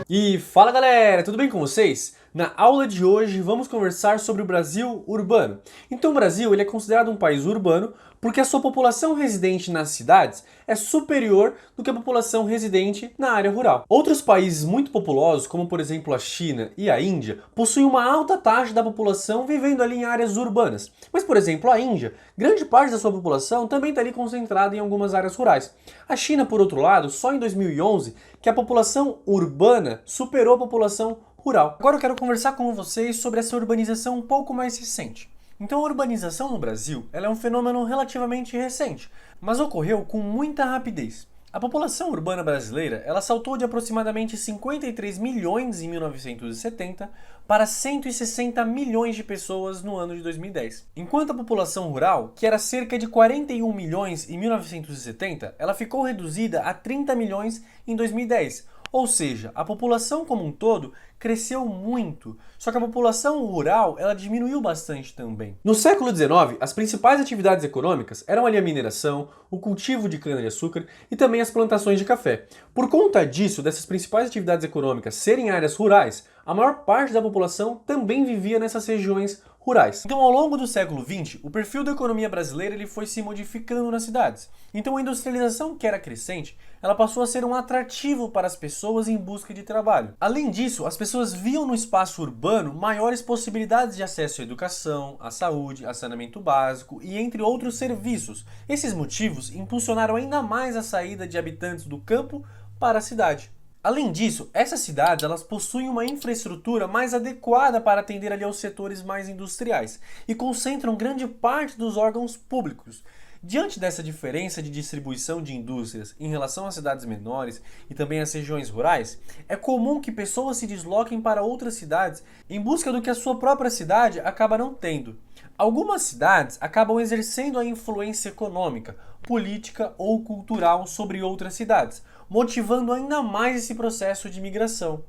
E fala galera, tudo bem com vocês? Na aula de hoje vamos conversar sobre o Brasil urbano. Então o Brasil ele é considerado um país urbano porque a sua população residente nas cidades é superior do que a população residente na área rural. Outros países muito populosos, como por exemplo a China e a Índia, possuem uma alta taxa da população vivendo ali em áreas urbanas. Mas por exemplo a Índia, grande parte da sua população também está ali concentrada em algumas áreas rurais. A China, por outro lado, só em 2011 que a população urbana superou a população rural. Agora eu quero conversar com vocês sobre essa urbanização um pouco mais recente. Então a urbanização no Brasil ela é um fenômeno relativamente recente, mas ocorreu com muita rapidez. A população urbana brasileira ela saltou de aproximadamente 53 milhões em 1970 para 160 milhões de pessoas no ano de 2010. Enquanto a população rural, que era cerca de 41 milhões em 1970, ela ficou reduzida a 30 milhões em 2010. Ou seja, a população como um todo cresceu muito, só que a população rural ela diminuiu bastante também. No século XIX, as principais atividades econômicas eram ali a mineração, o cultivo de cana-de-açúcar e também as plantações de café. Por conta disso, dessas principais atividades econômicas serem áreas rurais, a maior parte da população também vivia nessas regiões rurais. Então, ao longo do século XX, o perfil da economia brasileira ele foi se modificando nas cidades. Então, a industrialização, que era crescente, ela passou a ser um atrativo para as pessoas em busca de trabalho. Além disso, as pessoas viam no espaço urbano maiores possibilidades de acesso à educação, à saúde, a saneamento básico e entre outros serviços. Esses motivos impulsionaram ainda mais a saída de habitantes do campo para a cidade. Além disso, essas cidades elas possuem uma infraestrutura mais adequada para atender ali aos setores mais industriais e concentram grande parte dos órgãos públicos. Diante dessa diferença de distribuição de indústrias em relação às cidades menores e também às regiões rurais, é comum que pessoas se desloquem para outras cidades em busca do que a sua própria cidade acaba não tendo. Algumas cidades acabam exercendo a influência econômica, política ou cultural sobre outras cidades, motivando ainda mais esse processo de migração.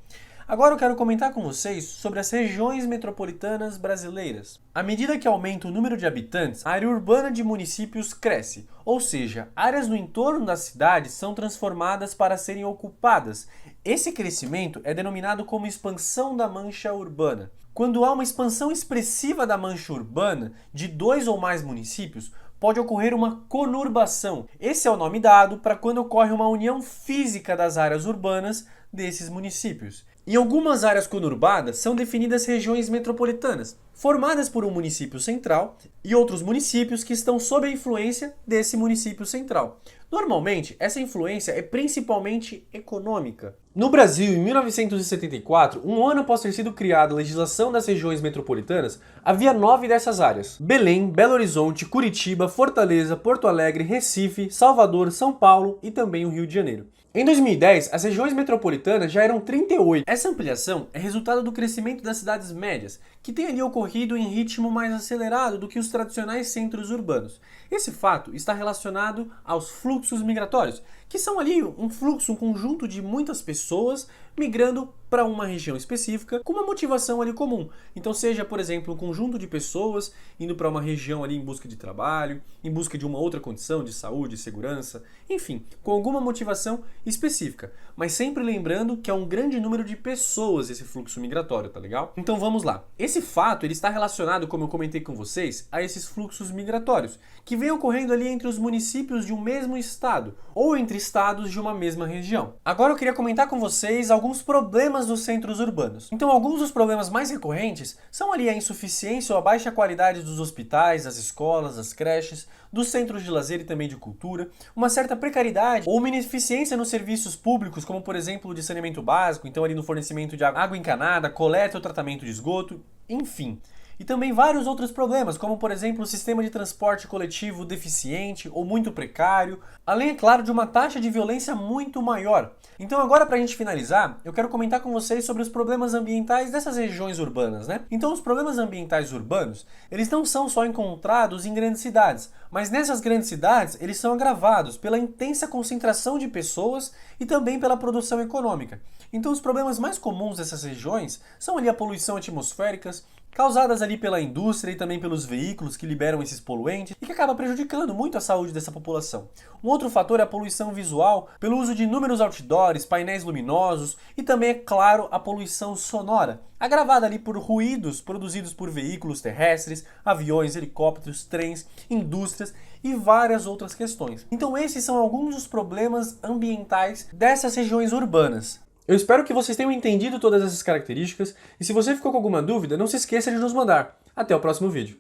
Agora eu quero comentar com vocês sobre as regiões metropolitanas brasileiras. À medida que aumenta o número de habitantes, a área urbana de municípios cresce, ou seja, áreas no entorno das cidades são transformadas para serem ocupadas. Esse crescimento é denominado como expansão da mancha urbana. Quando há uma expansão expressiva da mancha urbana de 2 ou mais municípios, pode ocorrer uma conurbação. Esse é o nome dado para quando ocorre uma união física das áreas urbanas desses municípios. Em algumas áreas conurbadas são definidas regiões metropolitanas, formadas por um município central e outros municípios que estão sob a influência desse município central. Normalmente, essa influência é principalmente econômica. No Brasil, em 1974, um ano após ter sido criada a legislação das regiões metropolitanas, havia 9 dessas áreas: Belém, Belo Horizonte, Curitiba, Fortaleza, Porto Alegre, Recife, Salvador, São Paulo e também o Rio de Janeiro. Em 2010, as regiões metropolitanas já eram 38. Essa ampliação é resultado do crescimento das cidades médias, que tem ali ocorrido em ritmo mais acelerado do que os tradicionais centros urbanos. Esse fato está relacionado aos fluxos migratórios, que são ali um fluxo, um conjunto de muitas pessoas migrando para uma região específica com uma motivação ali comum. Então seja, por exemplo, um conjunto de pessoas indo para uma região ali em busca de trabalho, em busca de uma outra condição de saúde, segurança, enfim, com alguma motivação específica. Mas sempre lembrando que é um grande número de pessoas esse fluxo migratório, tá legal? Então vamos lá. Esse fato ele está relacionado, como eu comentei com vocês, a esses fluxos migratórios, que vem ocorrendo ali entre os municípios de um mesmo estado, ou entre estados de uma mesma região. Agora eu queria comentar com vocês alguns problemas dos centros urbanos. Então, alguns dos problemas mais recorrentes são ali a insuficiência ou a baixa qualidade dos hospitais, das escolas, das creches, dos centros de lazer e também de cultura, uma certa precariedade ou uma ineficiência nos serviços públicos, como por exemplo de saneamento básico, então ali no fornecimento de água encanada, coleta ou tratamento de esgoto, enfim. E também vários outros problemas, como por exemplo o sistema de transporte coletivo deficiente ou muito precário, além, é claro, de uma taxa de violência muito maior. Então agora, para a gente finalizar, eu quero comentar com vocês sobre os problemas ambientais dessas regiões urbanas, né? Então os problemas ambientais urbanos, eles não são só encontrados em grandes cidades, mas nessas grandes cidades eles são agravados pela intensa concentração de pessoas e também pela produção econômica. Então os problemas mais comuns dessas regiões são ali a poluição atmosférica, causadas ali pela indústria e também pelos veículos que liberam esses poluentes e que acaba prejudicando muito a saúde dessa população. Um outro fator é a poluição visual, pelo uso de inúmeros outdoors, painéis luminosos e também, é claro, a poluição sonora, agravada ali por ruídos produzidos por veículos terrestres, aviões, helicópteros, trens, indústrias e várias outras questões. Então esses são alguns dos problemas ambientais dessas regiões urbanas. Eu espero que vocês tenham entendido todas essas características e se você ficou com alguma dúvida, não se esqueça de nos mandar. Até o próximo vídeo.